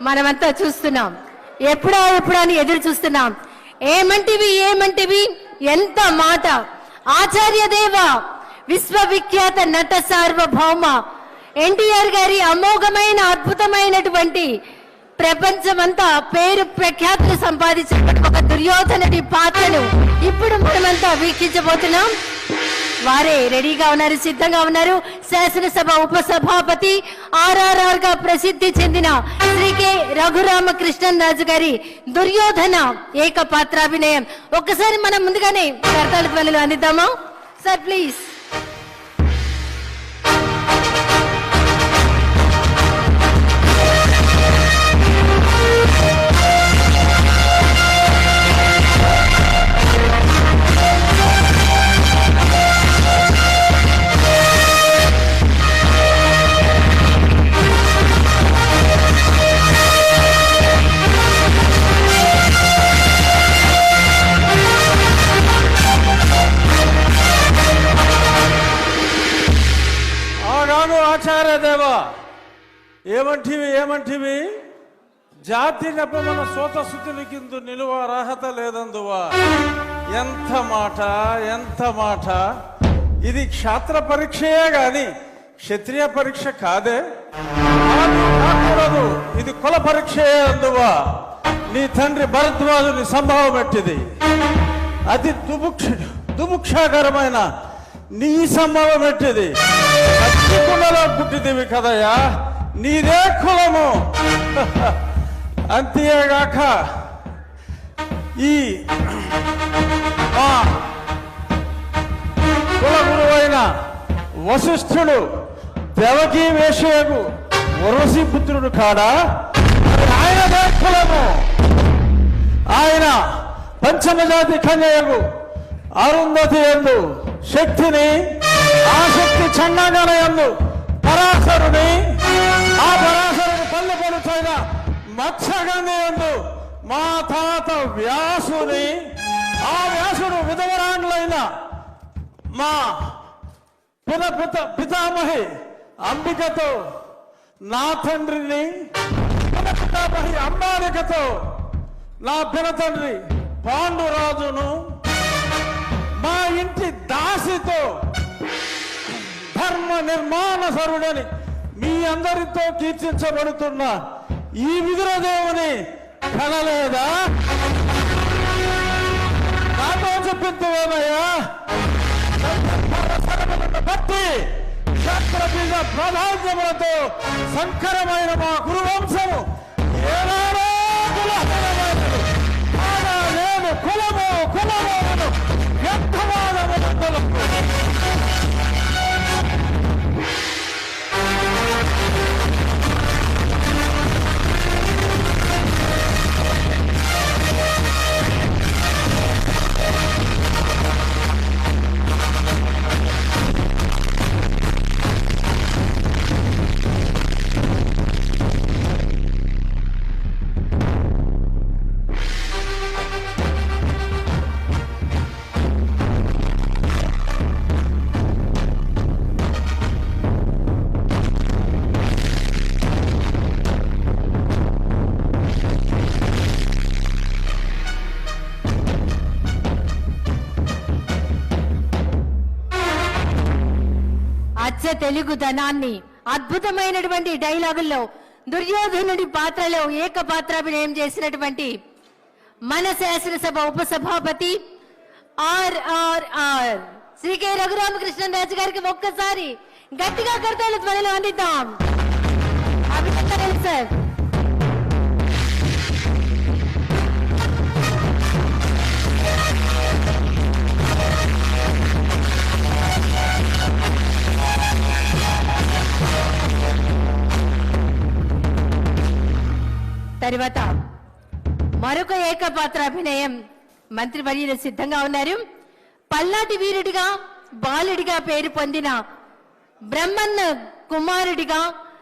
మనమంతా చూస్తున్నాం. ఎప్పుడా అని ఎదురు చూస్తున్నాం. ఏమంటివి ఎంత మాట. ఆచార్య దేవ విశ్వవిఖ్యాత నట సార్వభౌమ ఎన్టీఆర్ గారి అమోఘమైన అద్భుతమైనటువంటి ప్రపంచమంతా పేరు ప్రఖ్యాతులు సంపాదించిన ఒక దుర్యోధనుడి పాత్రను ఇప్పుడు మనమంతా వీక్షించబోతున్నాం. వారే రెడీగా ఉన్నారు, సిద్ధంగా ఉన్నారు. శాసనసభ ఉపసభాపతి RRR గా ప్రసిద్ధి చెందిన శ్రీ కె రఘురామకృష్ణరాజు గారి దుర్యోధన ఏకపాత్రాభినయం. ఒక్కసారి మనం ముందుగానే కర్తాళ ధ్వనులు అందిద్దామా సార్, ప్లీజ్. ఆచార్య దేవా ఏమంటివి జాతి నెపమన సోతసుతుని కింద నిలువ అర్హత లేదందువా. ఎంత మాట. ఇది క్షాత్ర పరీక్షయే గాని క్షత్రియ పరీక్ష కాదే, కాకూడదు. ఇది కుల పరీక్షయే అందువా. నీ తండ్రి భరద్వాజుని సంభవం ఎట్టిది. అతి దుముక్షాకరమైన నీ సంభవం ఎట్టిది. కులలో పుట్టిదివి కదయ్యా, నీదే కులము. అంతేగాక ఈ కుల గురువైన వశిష్ఠుడు దేవకీ వేషయకు వరసి పుత్రుడు కాడా, ఆయనదే కులము. ఆయన పంచమజాతి కన్యకు అరుంధతి యందు శక్తిని, ఆ శక్తి చండాగల యందు పరాశరుని, ఆ పరాశరుని పల్లె పడుతైన మత్స్యగంధి యందు మా తాత వ్యాసుని, ఆ వ్యాసుడు విధవరాండ్లైన మా పితామహి అంబికతో, నా తండ్రిని పితామహి అంబాలికతో, నా పినతండ్రి పాండురాజును, మా ఇంటి దాసితో ధర్మ నిర్మాణ సరుడని మీ అందరితో కీర్తించబడుతున్న ఈ విదురదేవుని కనలేదా? నాతో చెప్పిందేమయ్యా. బట్టి క్షత్రబీజ ప్రాధాన్యములతో సంకరమైన మా గురువంశము ఏనాడో కులహీనమైనది. నేను కులము వ్యర్థవాదములకు తెలుగుదనాన్ని అద్భుతమైనటువంటి డైలాగుల్లో దుర్యోధనుడి పాత్రలో ఏకపాత్రాభినయం చేసినటువంటి మన శాసనసభ ఉపసభాపతి RRR శ్రీ కె రఘురామకృష్ణరాజు గారికి ఒక్కసారి గట్టిగా కర్తాళ ధ్వనులు అందిద్దాం. అభినందనలు సార్. తరువాత మరొక ఏకపాత్రాభినయం మంత్రివర్యులు సిద్ధంగా ఉన్నారు. పల్నాటి వీరుడిగా బాలుడిగా పేరు పొందిన బ్రహ్మన్న కుమారుడిగా